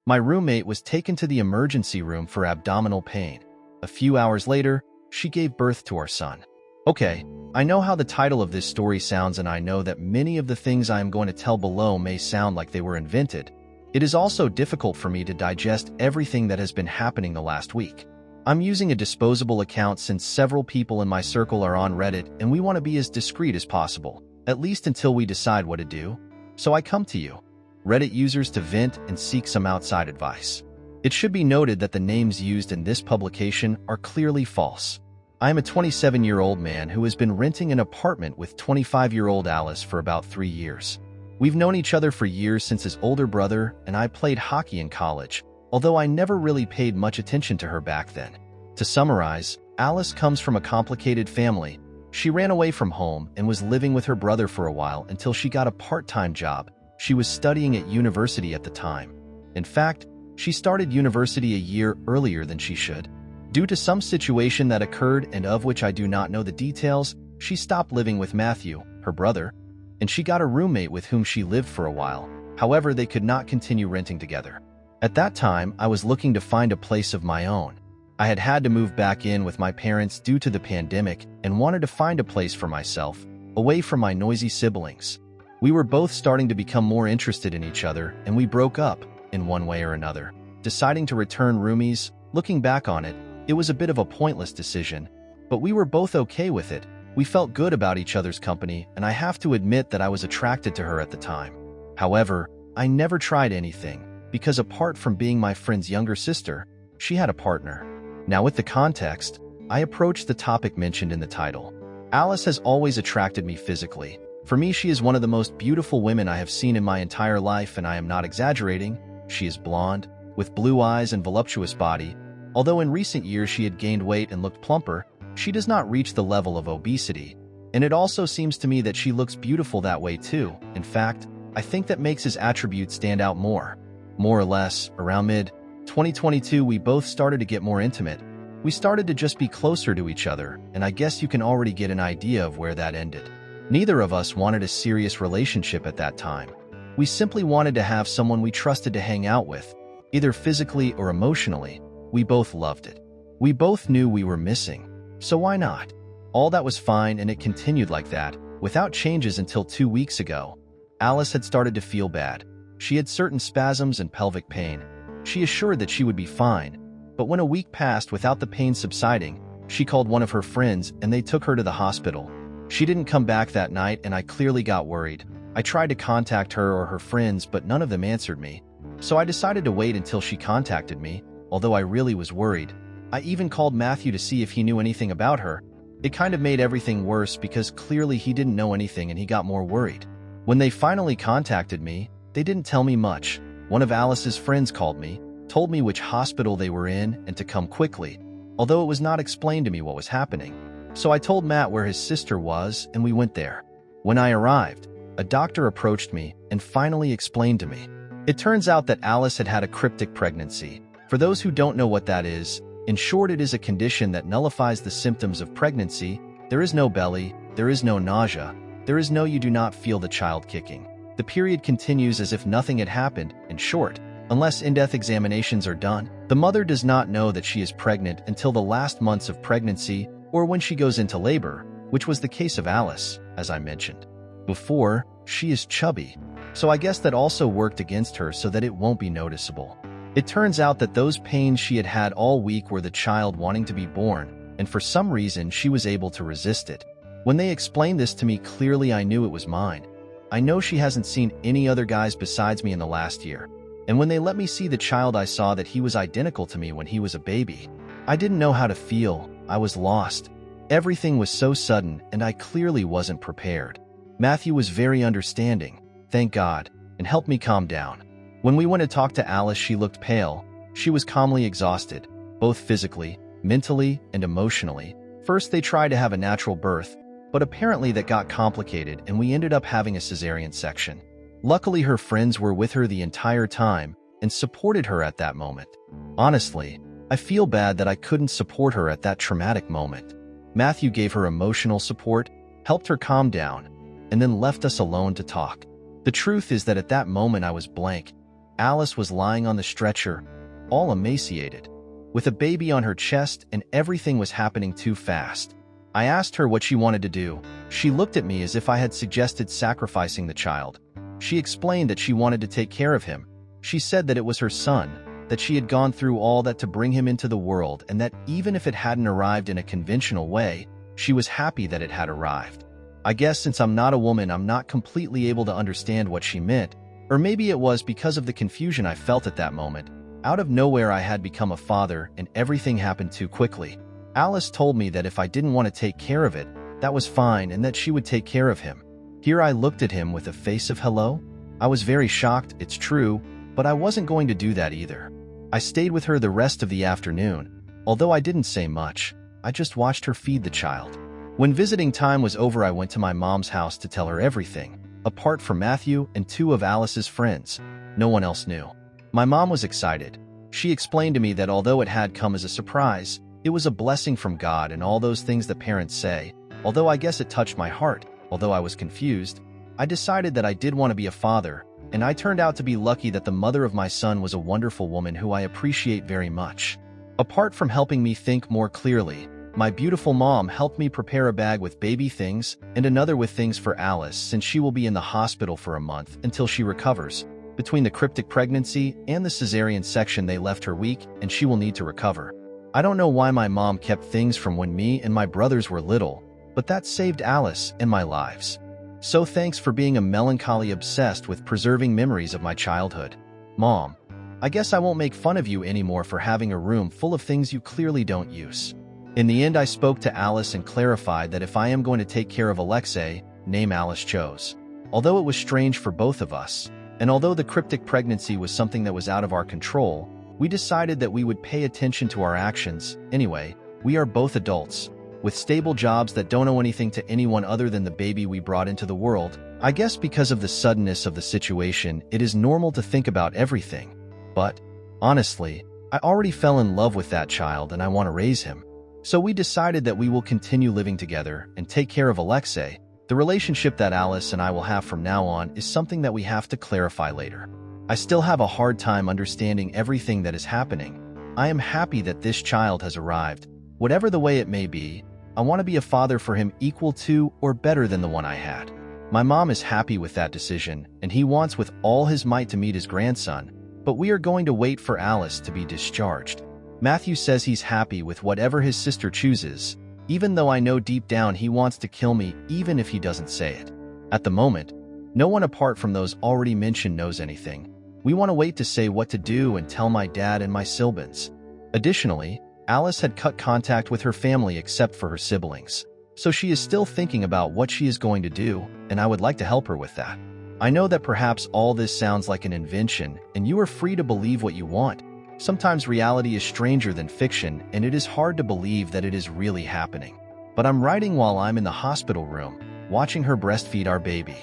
My roommate was taken to the emergency room for abdominal pain. A few hours later, she gave birth to our son. Okay, I know how the title of this story sounds, and I know that many of the things I am going to tell below may sound like they were invented. It is also difficult for me to digest everything that has been happening the last week. I'm using a disposable account since several people in my circle are on Reddit, and we want to be as discreet as possible, at least until we decide what to do. So I come to you, Reddit users, to vent and seek some outside advice. It should be noted that the names used in this publication are clearly false. I am a 27-year-old man who has been renting an apartment with 25-year-old Alice for about 3 years. We've known each other for years since his older brother and I played hockey in college, although I never really paid much attention to her back then. To summarize, Alice comes from a complicated family. She ran away from home and was living with her brother for a while until she got a part-time job. She was studying at university at the time. In fact, she started university a year earlier than she should. Due to some situation that occurred and of which I do not know the details, she stopped living with Matthew, her brother, and she got a roommate with whom she lived for a while. However, they could not continue renting together. At that time, I was looking to find a place of my own. I had had to move back in with my parents due to the pandemic and wanted to find a place for myself, away from my noisy siblings. We were both starting to become more interested in each other, and we broke up, in one way or another, deciding to return roomies. Looking back on it, it was a bit of a pointless decision, but we were both okay with it. We felt good about each other's company, and I have to admit that I was attracted to her at the time. However, I never tried anything, because apart from being my friend's younger sister, she had a partner. Now, with the context, I approached the topic mentioned in the title. Alice has always attracted me physically. For me, she is one of the most beautiful women I have seen in my entire life, and I am not exaggerating. She is blonde, with blue eyes and voluptuous body. Although in recent years she had gained weight and looked plumper, she does not reach the level of obesity. And it also seems to me that she looks beautiful that way too. In fact, I think that makes his attributes stand out more. More or less, around mid-2022, we both started to get more intimate. We started to just be closer to each other, and I guess you can already get an idea of where that ended. Neither of us wanted a serious relationship at that time. We simply wanted to have someone we trusted to hang out with, either physically or emotionally. We both loved it. We both knew we were missing. So why not? All that was fine, and it continued like that, without changes until 2 weeks ago. Alice had started to feel bad. She had certain spasms and pelvic pain. She assured that she would be fine, but when a week passed without the pain subsiding, she called one of her friends and they took her to the hospital. She didn't come back that night, and I clearly got worried. I tried to contact her or her friends, but none of them answered me. So I decided to wait until she contacted me, although I really was worried. I even called Matthew to see if he knew anything about her. It kind of made everything worse because clearly he didn't know anything and he got more worried. When they finally contacted me, they didn't tell me much. One of Alice's friends called me, told me which hospital they were in and to come quickly, although it was not explained to me what was happening. So I told Matt where his sister was, and we went there. When I arrived, a doctor approached me and finally explained to me. It turns out that Alice had had a cryptic pregnancy. For those who don't know what that is, in short, it is a condition that nullifies the symptoms of pregnancy. There is no belly, there is no nausea, you do not feel the child kicking. The period continues as if nothing had happened. In short, unless in-depth examinations are done, the mother does not know that she is pregnant until the last months of pregnancy or when she goes into labor, which was the case of Alice, as I mentioned before. She is chubby, so I guess that also worked against her so that it won't be noticeable. It turns out that those pains she had had all week were the child wanting to be born, and for some reason she was able to resist it. When they explained this to me clearly, I knew it was mine. I know she hasn't seen any other guys besides me in the last year. And when they let me see the child, I saw that he was identical to me when he was a baby. I didn't know how to feel. I was lost. Everything was so sudden, and I clearly wasn't prepared. Matthew was very understanding, thank God, and helped me calm down. When we went to talk to Alice, she looked pale. She was calmly exhausted, both physically, mentally, and emotionally. First, they tried to have a natural birth, but apparently that got complicated, and we ended up having a cesarean section. Luckily, her friends were with her the entire time and supported her at that moment. Honestly, I feel bad that I couldn't support her at that traumatic moment. Matthew gave her emotional support, helped her calm down, and then left us alone to talk. The truth is that at that moment I was blank. Alice was lying on the stretcher, all emaciated, with a baby on her chest, and everything was happening too fast. I asked her what she wanted to do. She looked at me as if I had suggested sacrificing the child. She explained that she wanted to take care of him. She said that it was her son, that she had gone through all that to bring him into the world, and that even if it hadn't arrived in a conventional way, she was happy that it had arrived. I guess since I'm not a woman, I'm not completely able to understand what she meant, or maybe it was because of the confusion I felt at that moment. Out of nowhere, I had become a father, and everything happened too quickly. Alice told me that if I didn't want to take care of it, that was fine, and that she would take care of him. Here I looked at him with a face of hello. I was very shocked, it's true, but I wasn't going to do that either. I stayed with her the rest of the afternoon. Although I didn't say much, I just watched her feed the child. When visiting time was over, I went to my mom's house to tell her everything. Apart from Matthew and two of Alice's friends, no one else knew. My mom was excited. She explained to me that although it had come as a surprise, it was a blessing from God and all those things that parents say. Although I guess it touched my heart, although I was confused, I decided that I did want to be a father, and I turned out to be lucky that the mother of my son was a wonderful woman who I appreciate very much. Apart from helping me think more clearly, my beautiful mom helped me prepare a bag with baby things and another with things for Alice, since she will be in the hospital for a month until she recovers. Between the cryptic pregnancy and the cesarean section, they left her weak and she will need to recover. I don't know why my mom kept things from when me and my brothers were little, but that saved Alice and my lives. So thanks for being a melancholy obsessed with preserving memories of my childhood. Mom, I guess I won't make fun of you anymore for having a room full of things you clearly don't use. In the end, I spoke to Alice and clarified that if I am going to take care of Alexei, name Alice chose. Although it was strange for both of us, and although the cryptic pregnancy was something that was out of our control, we decided that we would pay attention to our actions. Anyway, we are both adults, with stable jobs that don't owe anything to anyone other than the baby we brought into the world. I guess because of the suddenness of the situation, it is normal to think about everything. But, honestly, I already fell in love with that child and I want to raise him. So we decided that we will continue living together and take care of Alexei. The relationship that Alice and I will have from now on is something that we have to clarify later. I still have a hard time understanding everything that is happening. I am happy that this child has arrived. Whatever the way it may be, I want to be a father for him equal to or better than the one I had. My mom is happy with that decision, and he wants with all his might to meet his grandson, but we are going to wait for Alice to be discharged. Matthew says he's happy with whatever his sister chooses, even though I know deep down he wants to kill me even if he doesn't say it. At the moment, no one apart from those already mentioned knows anything. We want to wait to say what to do and tell my dad and my siblings. Additionally, Alice had cut contact with her family except for her siblings, so she is still thinking about what she is going to do, and I would like to help her with that. I know that perhaps all this sounds like an invention, and you are free to believe what you want. Sometimes reality is stranger than fiction, and it is hard to believe that it is really happening. But I'm writing while I'm in the hospital room, watching her breastfeed our baby.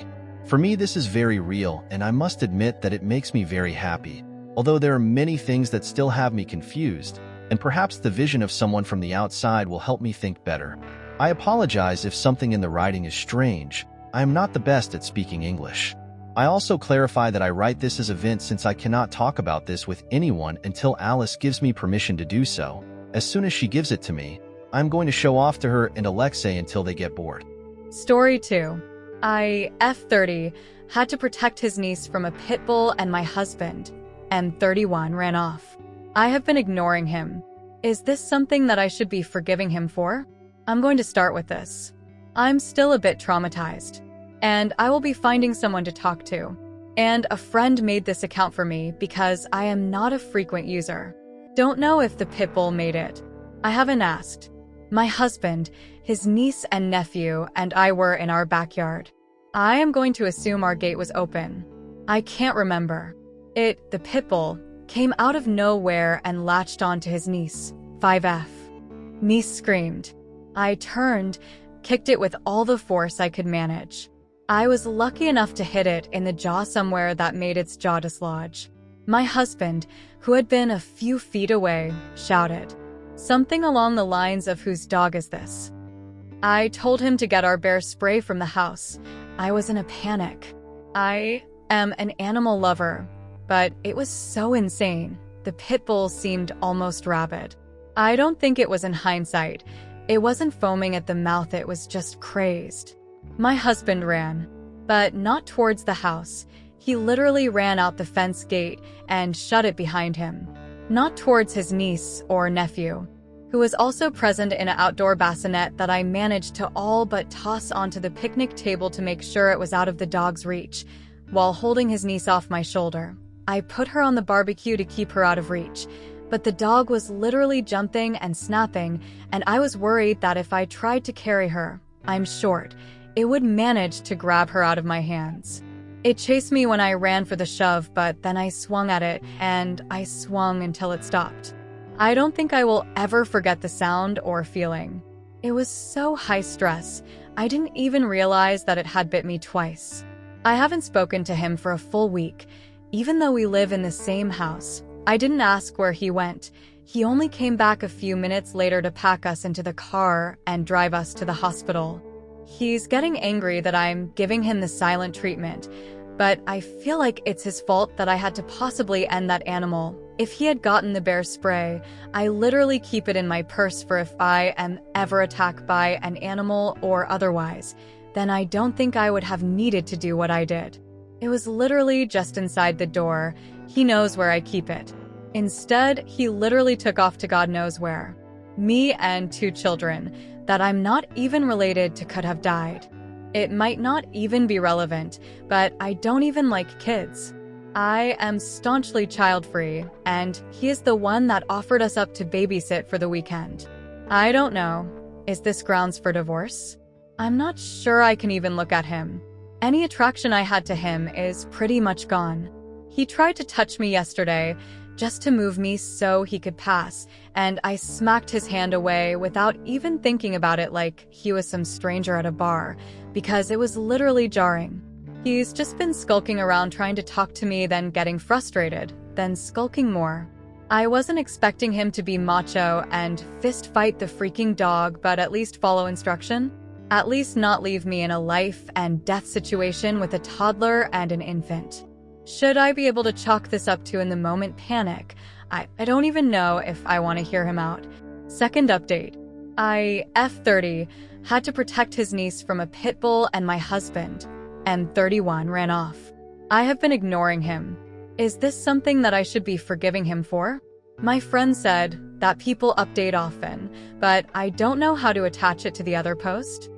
For me, this is very real, and I must admit that it makes me very happy, although there are many things that still have me confused, and perhaps the vision of someone from the outside will help me think better. I apologize if something in the writing is strange. I am not the best at speaking English. I also clarify that I write this as a vent since I cannot talk about this with anyone until Alice gives me permission to do so. As soon as she gives it to me, I'm going to show off to her and Alexei until they get bored. Story 2. I, F30, had to protect his niece from a pit bull, and my husband, M31, ran off. I have been ignoring him. Is this something that I should be forgiving him for? I'm going to start with this. I'm still a bit traumatized, and I will be finding someone to talk to. And a friend made this account for me because I am not a frequent user. Don't know if the pit bull made it. I haven't asked. My husband, his niece and nephew, and I were in our backyard. I am going to assume our gate was open. I can't remember. The pit bull, came out of nowhere and latched onto his niece, 5F. Niece screamed. I turned, kicked it with all the force I could manage. I was lucky enough to hit it in the jaw somewhere that made its jaw dislodge. My husband, who had been a few feet away, shouted. Something along the lines of, "Whose dog is this?" I told him to get our bear spray from the house. I was in a panic. I am an animal lover, but it was so insane. The pit bull seemed almost rabid. I don't think it was in hindsight. It wasn't foaming at the mouth, it was just crazed. My husband ran, but not towards the house. He literally ran out the fence gate and shut it behind him. Not towards his niece or nephew, who was also present in an outdoor bassinet that I managed to all but toss onto the picnic table to make sure it was out of the dog's reach, while holding his niece off my shoulder. I put her on the barbecue to keep her out of reach, but the dog was literally jumping and snapping, and I was worried that if I tried to carry her, I'm short, it would manage to grab her out of my hands. It chased me when I ran for the shove, but then I swung at it, and I swung until it stopped. I don't think I will ever forget the sound or feeling. It was so high stress, I didn't even realize that it had bit me twice. I haven't spoken to him for a full week, even though we live in the same house. I didn't ask where he went. He only came back a few minutes later to pack us into the car and drive us to the hospital. He's getting angry that I'm giving him the silent treatment, but I feel like it's his fault that I had to possibly end that animal. If he had gotten the bear spray, I literally keep it in my purse for if I am ever attacked by an animal or otherwise, then I don't think I would have needed to do what I did. It was literally just inside the door. He knows where I keep it. Instead, he literally took off to God knows where. Me and 2 children that I'm not even related to could have died. It might not even be relevant, but I don't even like kids. I am staunchly child-free, and he is the one that offered us up to babysit for the weekend. I don't know. Is this grounds for divorce? I'm not sure I can even look at him. Any attraction I had to him is pretty much gone. He tried to touch me yesterday, just to move me so he could pass, and I smacked his hand away without even thinking about it like he was some stranger at a bar, because it was literally jarring. He's just been skulking around trying to talk to me, then getting frustrated, then skulking more. I wasn't expecting him to be macho and fist fight the freaking dog, but at least follow instruction. At least not leave me in a life and death situation with a toddler and an infant. Should I be able to chalk this up to in the moment panic? I don't even know if I want to hear him out. Second update. I, F30, had to protect his niece from a pit bull, and my husband, M31, ran off. I have been ignoring him. Is this something that I should be forgiving him for? My friend said that people update often, but I don't know how to attach it to the other post.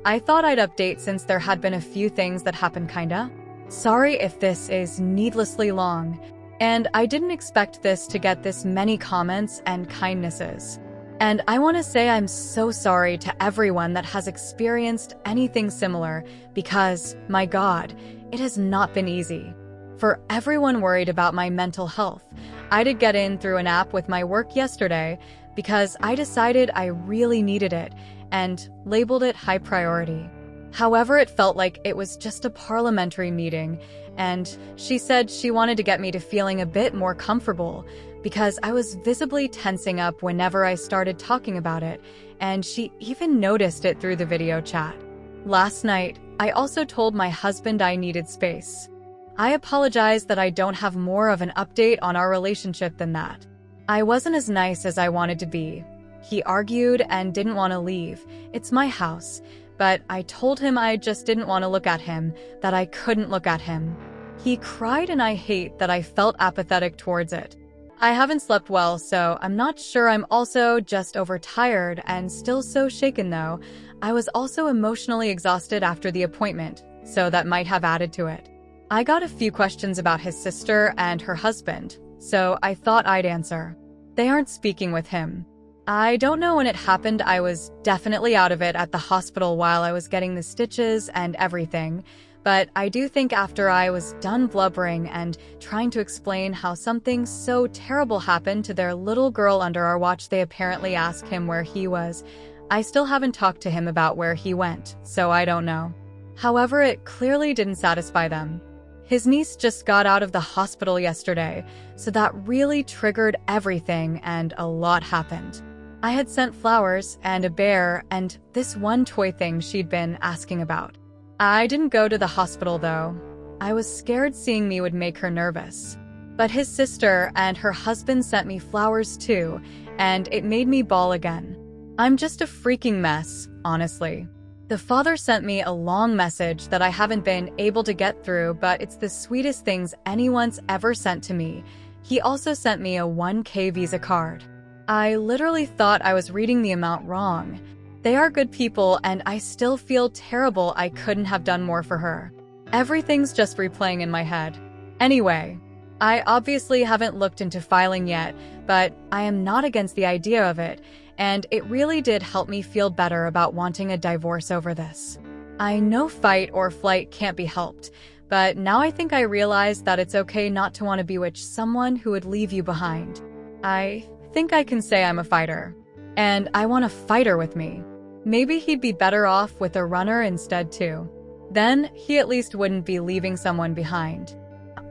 I thought I'd update since there had been a few things that happened kinda. Sorry if this is needlessly long, and I didn't expect this to get this many comments and kindnesses. And I want to say I'm so sorry to everyone that has experienced anything similar because, my God, it has not been easy. For everyone worried about my mental health, I did get in through an app with my work yesterday because I decided I really needed it and labeled it high priority. However, it felt like it was just a parliamentary meeting, and she said she wanted to get me to feeling a bit more comfortable because I was visibly tensing up whenever I started talking about it, and she even noticed it through the video chat. Last night, I also told my husband I needed space. I apologize that I don't have more of an update on our relationship than that. I wasn't as nice as I wanted to be. He argued and didn't want to leave. It's my house. But I told him I just didn't want to look at him, that I couldn't look at him. He cried, and I hate that I felt apathetic towards it. I haven't slept well, so I'm not sure. I'm also just overtired and still so shaken though. I was also emotionally exhausted after the appointment, so that might have added to it. I got a few questions about his sister and her husband, so I thought I'd answer. They aren't speaking with him. I don't know when it happened. I was definitely out of it at the hospital while I was getting the stitches and everything, but I do think after I was done blubbering and trying to explain how something so terrible happened to their little girl under our watch, they apparently asked him where he was. I still haven't talked to him about where he went, so I don't know. However, it clearly didn't satisfy them. His niece just got out of the hospital yesterday, so that really triggered everything and a lot happened. I had sent flowers and a bear and this one toy thing she'd been asking about. I didn't go to the hospital though. I was scared seeing me would make her nervous. But his sister and her husband sent me flowers too, and it made me bawl again. I'm just a freaking mess, honestly. The father sent me a long message that I haven't been able to get through, but it's the sweetest things anyone's ever sent to me. He also sent me a 1K Visa card. I literally thought I was reading the amount wrong. They are good people, and I still feel terrible I couldn't have done more for her. Everything's just replaying in my head. Anyway, I obviously haven't looked into filing yet, but I am not against the idea of it, and it really did help me feel better about wanting a divorce over this. I know fight or flight can't be helped, but now I think I realize that it's okay not to want to bewitch someone who would leave you behind. I think I can say I'm a fighter, and I want a fighter with me. Maybe he'd be better off with a runner instead too. Then he at least wouldn't be leaving someone behind.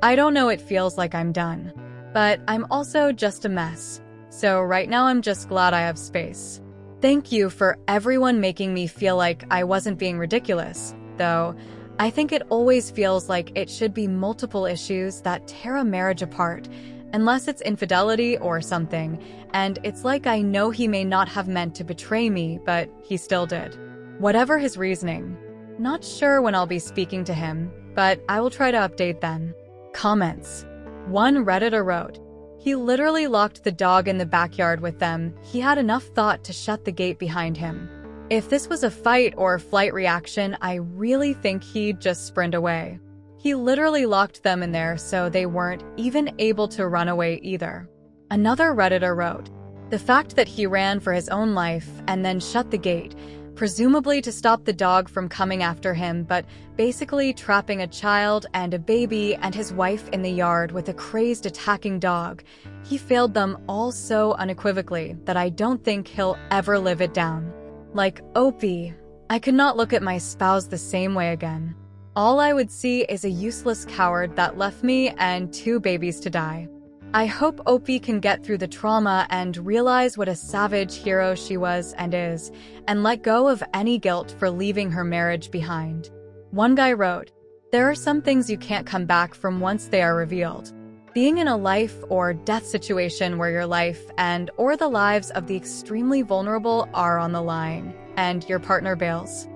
I don't know, it feels like I'm done, but I'm also just a mess. So right now I'm just glad I have space. Thank you for everyone making me feel like I wasn't being ridiculous, though I think it always feels like it should be multiple issues that tear a marriage apart, unless it's infidelity or something, and it's like I know he may not have meant to betray me, but he still did. Whatever his reasoning. Not sure when I'll be speaking to him, but I will try to update then. Comments. One Redditor wrote, "He literally locked the dog in the backyard with them. He had enough thought to shut the gate behind him. If this was a fight or flight reaction, I really think he'd just sprint away. He literally locked them in there so they weren't even able to run away either." Another Redditor wrote, "The fact that he ran for his own life and then shut the gate, presumably to stop the dog from coming after him, but basically trapping a child and a baby and his wife in the yard with a crazed attacking dog. He failed them all so unequivocally that I don't think he'll ever live it down. Like Opie, I could not look at my spouse the same way again. All I would see is a useless coward that left me and 2 babies to die. I hope Opie can get through the trauma and realize what a savage hero she was and is, and let go of any guilt for leaving her marriage behind." One guy wrote, "There are some things you can't come back from once they are revealed. Being in a life or death situation where your life and or the lives of the extremely vulnerable are on the line, and your partner bails.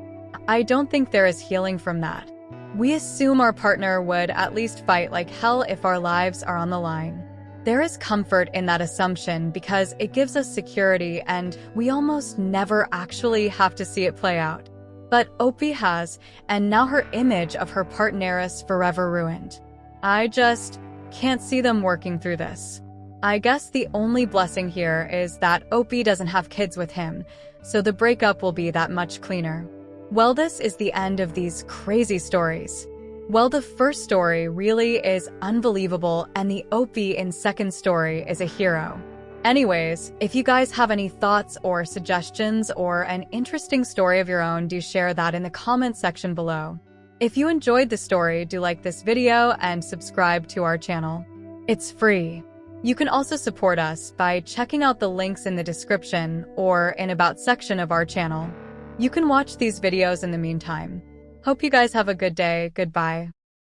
I don't think there is healing from that. We assume our partner would at least fight like hell if our lives are on the line. There is comfort in that assumption because it gives us security and we almost never actually have to see it play out. But Opie has, and now her image of her partner is forever ruined. I just can't see them working through this. I guess the only blessing here is that Opie doesn't have kids with him, so the breakup will be that much cleaner." Well, this is the end of these crazy stories. Well, the first story really is unbelievable, and the Opie in second story is a hero. Anyways, if you guys have any thoughts or suggestions or an interesting story of your own, do share that in the comments section below. If you enjoyed the story, do like this video and subscribe to our channel. It's free. You can also support us by checking out the links in the description or in About section of our channel. You can watch these videos in the meantime. Hope you guys have a good day. Goodbye.